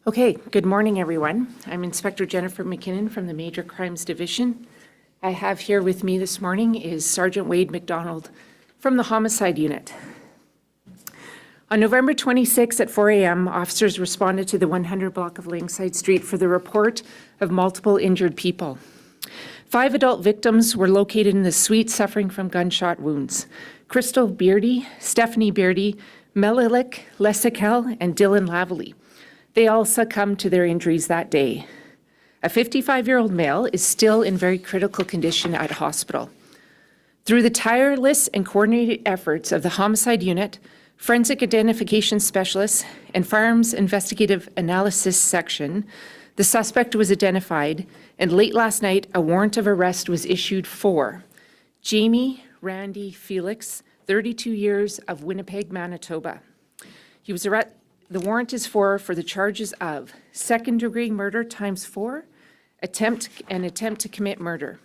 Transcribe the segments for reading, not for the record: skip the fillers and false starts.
Okay, good morning, everyone. I'm Inspector Jennifer McKinnon from the Major Crimes Division. I have here with me this morning is Sergeant Wade McDonald from the Homicide Unit. On November 26 at 4 a.m., officers responded to the 100 block of Langside Street for the report of multiple injured people. 5 adult victims were located in the suite suffering from gunshot wounds. Crystal Beardy, Stephanie Beardy, Melilik Lesikel, and Dylan Lavely. They all succumbed to their injuries that day. A 55-year-old male is still in very critical condition at hospital. Through the tireless and coordinated efforts of the Homicide Unit, Forensic Identification Specialists, and Firearms Investigative Analysis Section, the suspect was identified, and late last night, a warrant of arrest was issued for Jamie Randy Felix, 32 years, of Winnipeg, Manitoba. The warrant is for the charges of second-degree murder ×4, attempt to commit murder.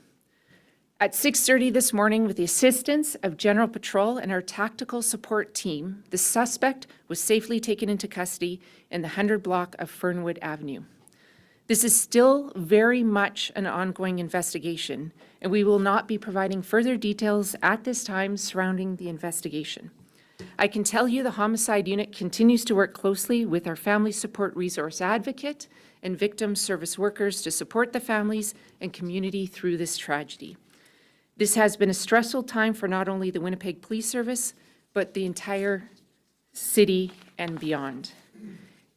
At 6:30 this morning, with the assistance of General Patrol and our tactical support team, the suspect was safely taken into custody in the 100 block of Fernwood Avenue. This is still very much an ongoing investigation, and we will not be providing further details at this time surrounding the investigation. I can tell you the Homicide Unit continues to work closely with our Family Support Resource Advocate and victim service workers to support the families and community through this tragedy. This has been a stressful time for not only the Winnipeg Police Service, but the entire city and beyond.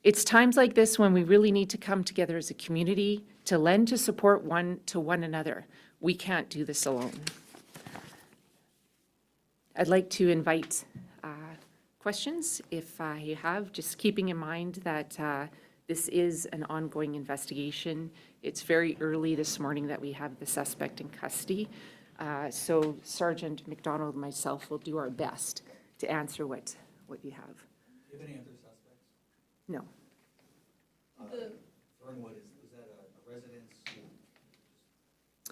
It's times like this when we really need to come together as a community to lend to support one another. We can't do this alone. I'd like to invite questions, if you have, just keeping in mind that this is an ongoing investigation. It's very early this morning that we have the suspect in custody. So Sergeant McDonald and myself will do our best to answer what you have. Do you have any other suspects? No. Fernwood, is that a residence?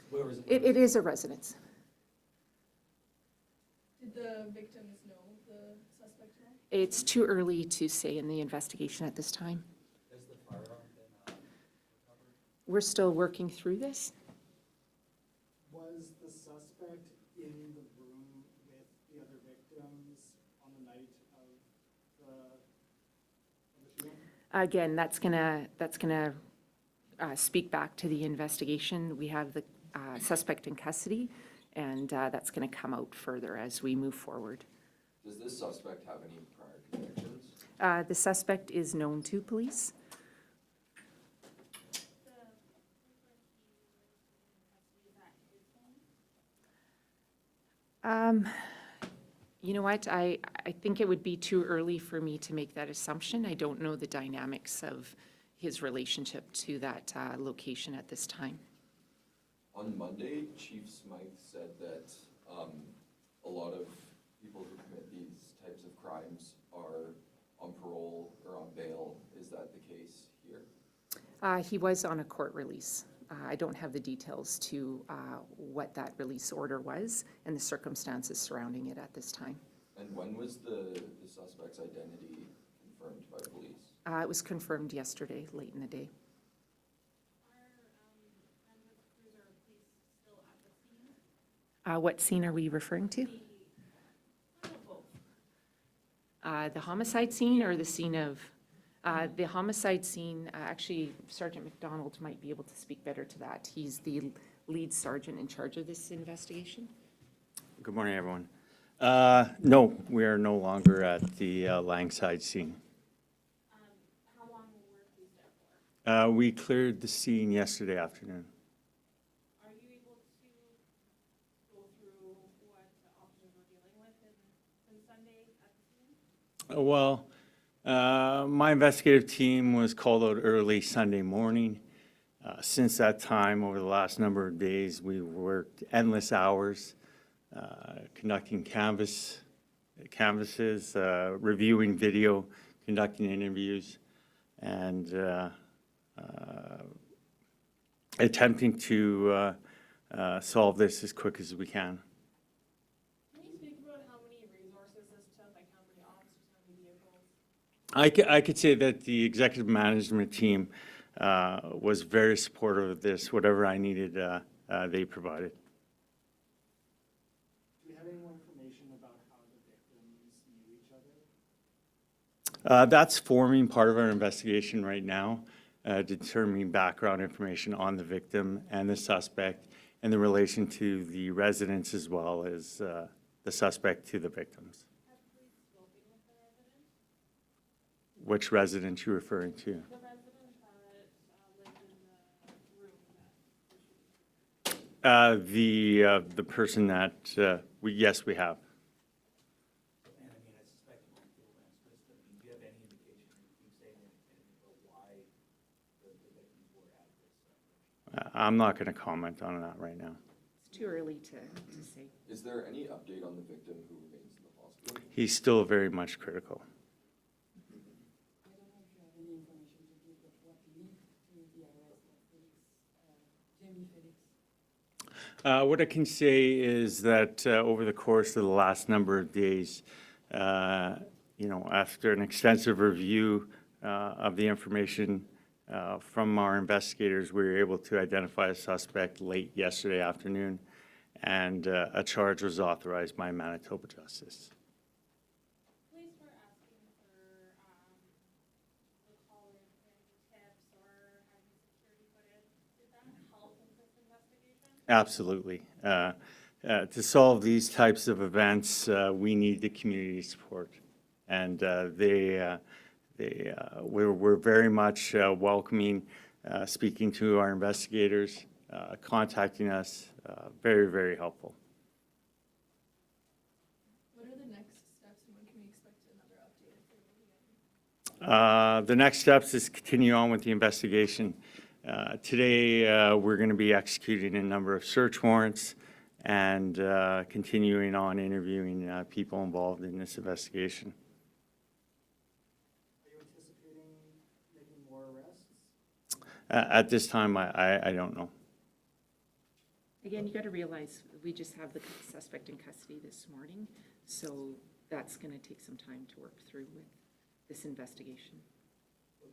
Where is it? It is a residence. Did the victims know the suspect now? It's too early to say in the investigation at this time. Has the firearm been recovered? We're still working through this. Was the suspect in the room with the other victims on the night of the shooting? Again, that's gonna speak back to the investigation. We have the suspect in custody, and that's gonna come out further as we move forward. Does this suspect have any prior convictions? The suspect is known to police. You know what, I think it would be too early for me to make that assumption. I don't know the dynamics of his relationship to that location at this time. On Monday, Chief Smythe said that a lot of people who commit these types of crimes are on parole or on bail. Is that the case here? He was on a court release. I don't have the details to what that release order was and the circumstances surrounding it at this time. And when was the suspect's identity confirmed by police? It was confirmed yesterday, late in the day. What scene are we referring to? The homicide scene or the scene of? The homicide scene, actually, Sergeant McDonald might be able to speak better to that. He's the lead sergeant in charge of this investigation. Good morning, everyone. No, we are no longer at the Langside scene. How long were you there for? We cleared the scene yesterday afternoon. Are you able to go through what the officers were dealing with since Sunday at the scene? Well, my investigative team was called out early Sunday morning. Since that time, over the last number of days, we worked endless hours, conducting canvases, reviewing video, conducting interviews, and attempting to solve this as quick as we can. Can you speak about how many resources this took, like how many officers, how many vehicles? I could say that the executive management team was very supportive of this. Whatever I needed, they provided. Do we have any more information about how the victims knew each other? That's forming part of our investigation right now, determining background information on the victim and the suspect and the relation to the residents as well as the suspect to the victims. Have police spoken with the resident? Which resident you referring to? The resident that lived in the room that the shooting. The person that, yes, we have. And I mean, I suspect it won't feel less, but I mean, do you have any indication, or you keep saying anything about why the victims were at this? I'm not going to comment on that right now. It's too early to say. Is there any update on the victim who remains in the hospital? He's still very much critical. I don't know if you have any information to give, but what led to the arrest of Felix, Jamie Felix? What I can say is that over the course of the last number of days, after an extensive review of the information from our investigators, we were able to identify a suspect late yesterday afternoon, and a charge was authorized by Manitoba Justice. Police were asking for the caller for any tips or having security footage. Did that help with this investigation? Absolutely. To solve these types of events, we need the community support, and we're very much welcoming, speaking to our investigators, contacting us, very, very helpful. What are the next steps and when can we expect another update if there will be any? The next steps is continue on with the investigation. Today, we're going to be executing a number of search warrants and continuing on interviewing people involved in this investigation. Are you anticipating making more arrests? At this time, I don't know. Again, you got to realize, we just have the suspect in custody this morning, so that's going to take some time to work through with this investigation.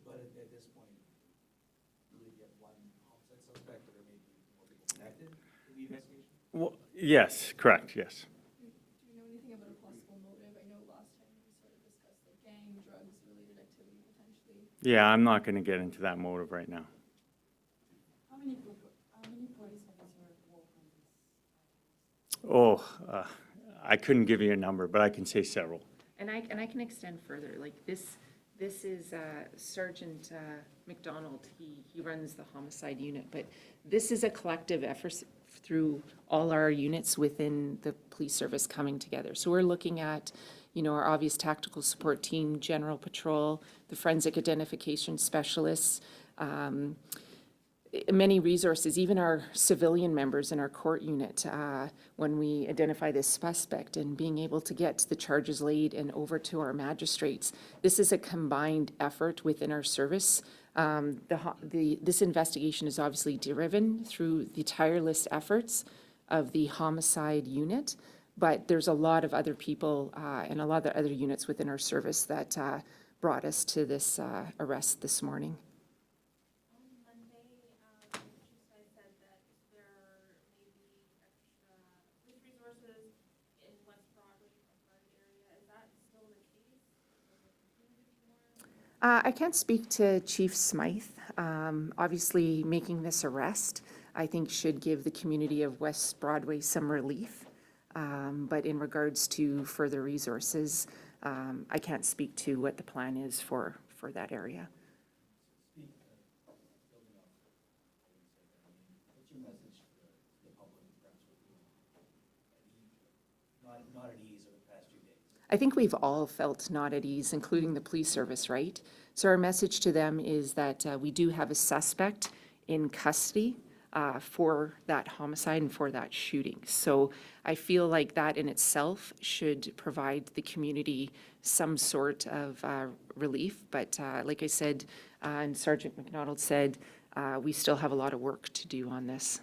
But at this point, you believe you have one homicide suspect, or maybe more people connected to the investigation? Well, yes, correct, yes. Do we know anything about a possible motive? I know last time we sort of discussed like gang, drugs related activity potentially. Yeah, I'm not going to get into that motive right now. How many police officers work on this? Oh, I couldn't give you a number, but I can say several. And I can extend further, like this is Sergeant McDonald, he runs the homicide unit, but this is a collective effort through all our units within the police service coming together. So we're looking at, our obvious tactical support team, general patrol, the forensic identification specialists, many resources, even our civilian members in our court unit, when we identify this suspect and being able to get the charges laid and over to our magistrates. This is a combined effort within our service. This investigation is obviously driven through the tireless efforts of the homicide unit, but there's a lot of other people and a lot of other units within our service that brought us to this arrest this morning. On Monday, Chief Smythe said that there may be extra police resources in West Broadway from Garden area. Is that still the case? Will there continue to be more? I can't speak to Chief Smythe. Obviously, making this arrest, I think, should give the community of West Broadway some relief. But in regards to further resources, I can't speak to what the plan is for that area. Speak, building off what you said, what's your message to the public and perhaps with you? Not at ease over the past few days. I think we've all felt not at ease, including the police service, right? So our message to them is that we do have a suspect in custody for that homicide and for that shooting. So I feel like that in itself should provide the community some sort of relief. But like I said, and Sergeant McDonald said, we still have a lot of work to do on this.